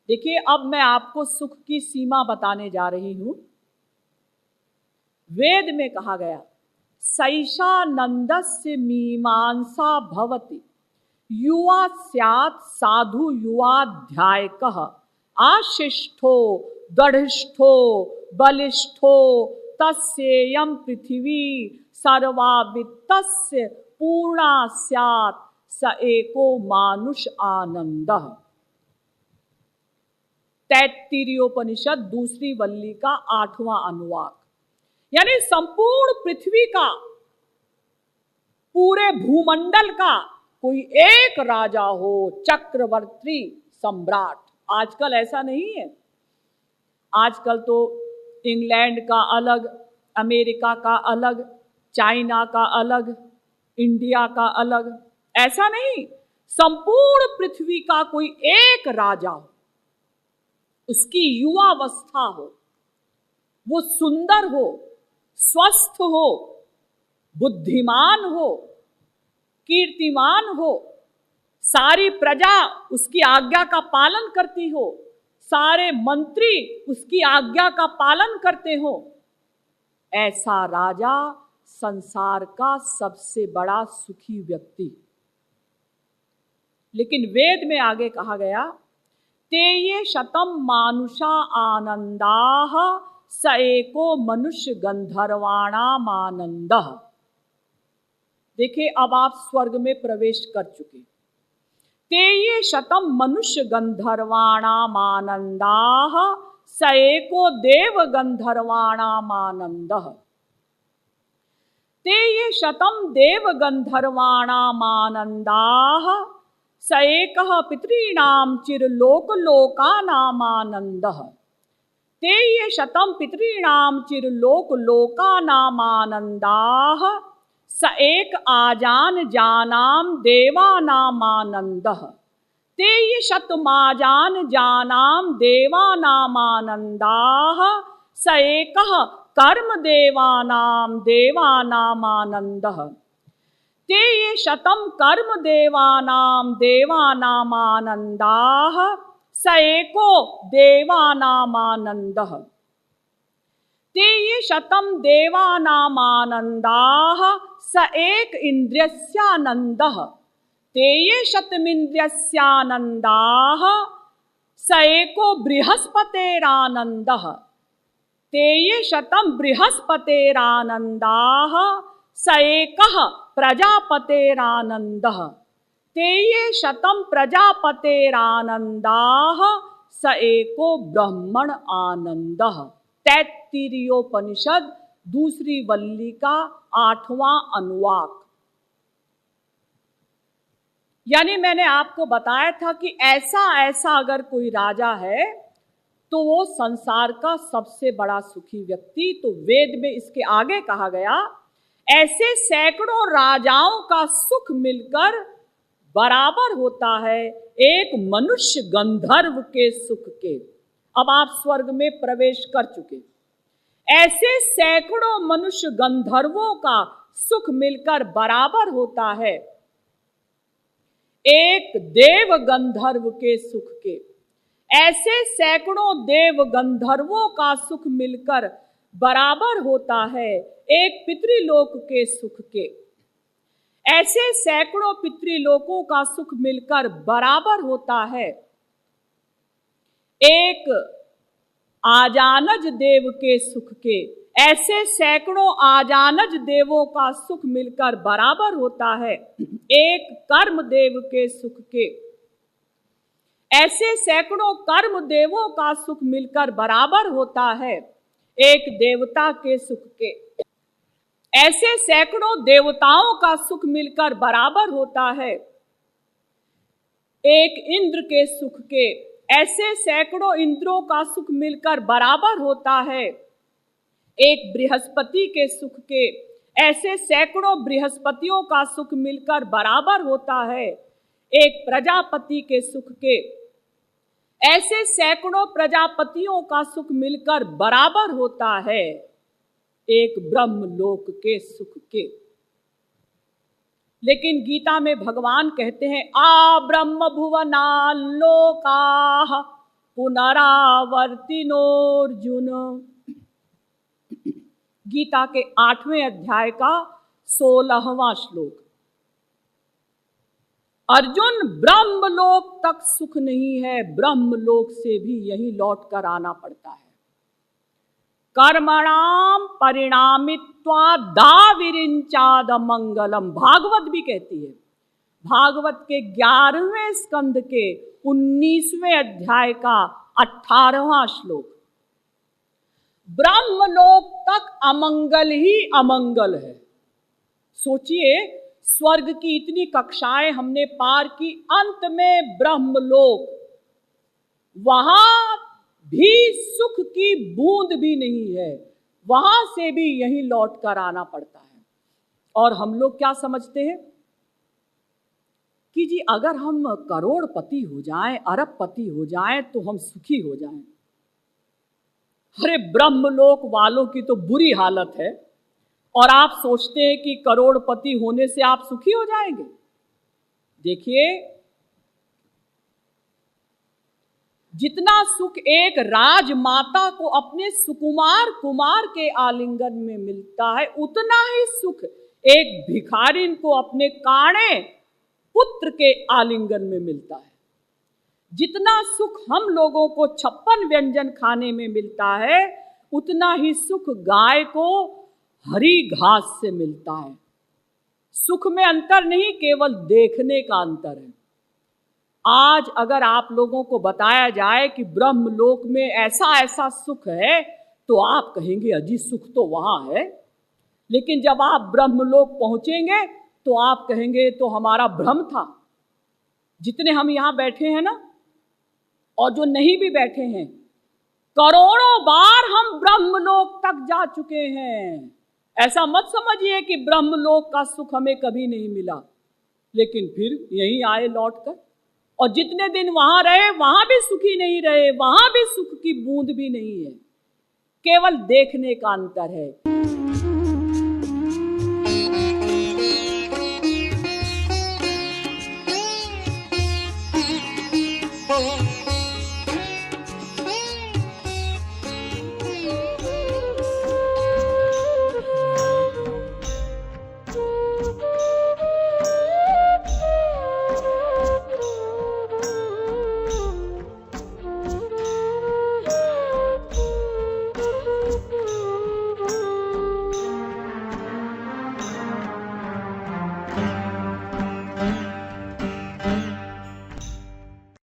देखिए, अब मैं आपको सुख की सीमा बताने जा रही हूं। वेद में कहा गया, सैषा नंदस्य मीमांसा भवति युवा स्यात् साधु युवाध्यायकः आशिष्ठो दृढ़िष्ठो बलिष्ठो तस्येयं पृथिवी सर्वावित्तस्य पूर्णा स्यात् स एको मानुष आनंदः। तैत्तिरीयोपनिषद दूसरी वल्ली का 8वां अनुवाक। यानी संपूर्ण पृथ्वी का, पूरे भूमंडल का कोई एक राजा हो, चक्रवर्ती सम्राट। आजकल ऐसा नहीं है। आजकल तो इंग्लैंड का अलग, अमेरिका का अलग, चाइना का अलग, इंडिया का अलग, ऐसा नहीं। संपूर्ण पृथ्वी का कोई एक राजा हो, उसकी युवावस्था हो, वो सुंदर हो, स्वस्थ हो, बुद्धिमान हो, कीर्तिमान हो, सारी प्रजा उसकी आज्ञा का पालन करती हो, सारे मंत्री उसकी आज्ञा का पालन करते हो, ऐसा राजा संसार का सबसे बड़ा सुखी व्यक्ति। लेकिन वेद में आगे कहा गया, तेये शतम मानुषा आनंदाः स एको मनुष्य गंधर्वाणाम आनंदः। देखिए, अब आप स्वर्ग में प्रवेश कर चुके। तेये शतम मनुष्य गंधर्वाणाम आनंदाः स एको देव गंधर्वाणाम आनंदः। तेये शतम देव गंधर्वाणाम आनंदाः स एकः पितॄणां चिरलोक लोकानाम आनंदः। तेये शतम पितॄणां चिरलोक लोकानाम आनंदाः स एक आजान जानां देवानाम आनंदः। तेये शतमाजान जानां देवानाम आनंदाः स एकः कर्म देवानाम देवानाम आनंदः। तेये शतम कर्म देवानाम देवानाम आनंदाः स एको देवानाम आनंदः। तेये शतम देवानाम आनंदाः स एक इंद्रियस्यानंदः। तेये शतमिंद्रियस्यानंदाः स एको बृहस्पतेरानंदः। तेये शतम बृहस्पतेरानंदाः स एकः प्रजापतेरानंदः। तेये शतम प्रजापतेरानंदाः स एको ब्रह्मण आनंदः। तैत्तिरीयोपनिषद दूसरी वल्ली का 8वां अनुवाक। यानी मैंने आपको बताया था कि ऐसा अगर कोई राजा है तो वो संसार का सबसे बड़ा सुखी व्यक्ति। तो वेद में इसके आगे कहा गया, ऐसे सैकड़ों राजाओं का सुख मिलकर बराबर होता है एक मनुष्य गंधर्व के सुख के। अब आप स्वर्ग में प्रवेश कर चुके। ऐसे सैकड़ों मनुष्य गंधर्वों का सुख मिलकर बराबर होता है एक देव गंधर्व के सुख के। ऐसे सैकड़ों देव गंधर्वों का सुख मिलकर बराबर होता है एक पितृलोक के सुख के। ऐसे सैकड़ों पितृलोकों का सुख मिलकर बराबर होता है एक आजानज देव के सुख के। ऐसे सैकड़ों आजानज देवों का सुख मिलकर बराबर होता है एक कर्म देव के सुख के। ऐसे सैकड़ों कर्म देवों का सुख मिलकर बराबर होता है एक देवता के सुख के। ऐसे सैकड़ों देवताओं का सुख मिलकर बराबर होता है एक इंद्र के सुख के। ऐसे सैकड़ों इंद्रों का सुख मिलकर बराबर होता है एक बृहस्पति के सुख के। ऐसे सैकड़ों बृहस्पतियों का सुख मिलकर बराबर होता है एक प्रजापति के सुख के। ऐसे सैकड़ों प्रजापतियों का सुख मिलकर बराबर होता है एक ब्रह्मलोक के सुख के। लेकिन गीता में भगवान कहते हैं, आ ब्रह्म भुवना लोकाः पुनरावर्तिनोर्जुन। गीता के 8वें अध्याय का 16वां श्लोक। अर्जुन, ब्रह्मलोक तक सुख नहीं है, ब्रह्मलोक से भी यही लौट कर आना पड़ता है। कर्मणाम परिणामित्वा दाविरिंचाद मंगलम, भागवत भी कहती है। भागवत के 11वें स्कंद के 19वें अध्याय का 18वां श्लोक। ब्रह्मलोक तक अमंगल ही अमंगल है। सोचिए, स्वर्ग की इतनी कक्षाएं हमने पार की, अंत में ब्रह्मलोक, वहां भी सुख की बूंद भी नहीं है, वहां से भी यही लौट कर आना पड़ता है। और हम लोग क्या समझते हैं कि जी अगर हम करोड़पति हो जाएं, अरबपति हो जाएं तो हम सुखी हो जाएं। अरे ब्रह्मलोक वालों की तो बुरी हालत है, और आप सोचते हैं कि करोड़पति होने से आप सुखी हो जाएंगे। देखिए, जितना सुख एक राजमाता को अपने सुकुमार कुमार के आलिंगन में मिलता है, उतना ही सुख एक भिखारिन को अपने काणे पुत्र के आलिंगन में मिलता है। जितना सुख हम लोगों को 56 व्यंजन खाने में मिलता है, उतना ही सुख गाय को हरी घास से मिलता है। सुख में अंतर नहीं, केवल देखने का अंतर है। आज अगर आप लोगों को बताया जाए कि ब्रह्मलोक में ऐसा ऐसा सुख है, तो आप कहेंगे अजी सुख तो वहां है। लेकिन जब आप ब्रह्मलोक पहुंचेंगे तो आप कहेंगे तो हमारा भ्रम था। जितने हम यहां बैठे हैं ना, और जो नहीं भी बैठे हैं, करोड़ों बार हम ब्रह्मलोक तक जा चुके हैं। ऐसा मत समझिए कि ब्रह्मलोक का सुख हमें कभी नहीं मिला, लेकिन फिर यहीं आए लौटकर, और जितने दिन वहां रहे वहां भी सुखी नहीं रहे, वहां भी सुख की बूंद भी नहीं है। केवल देखने का अंतर है।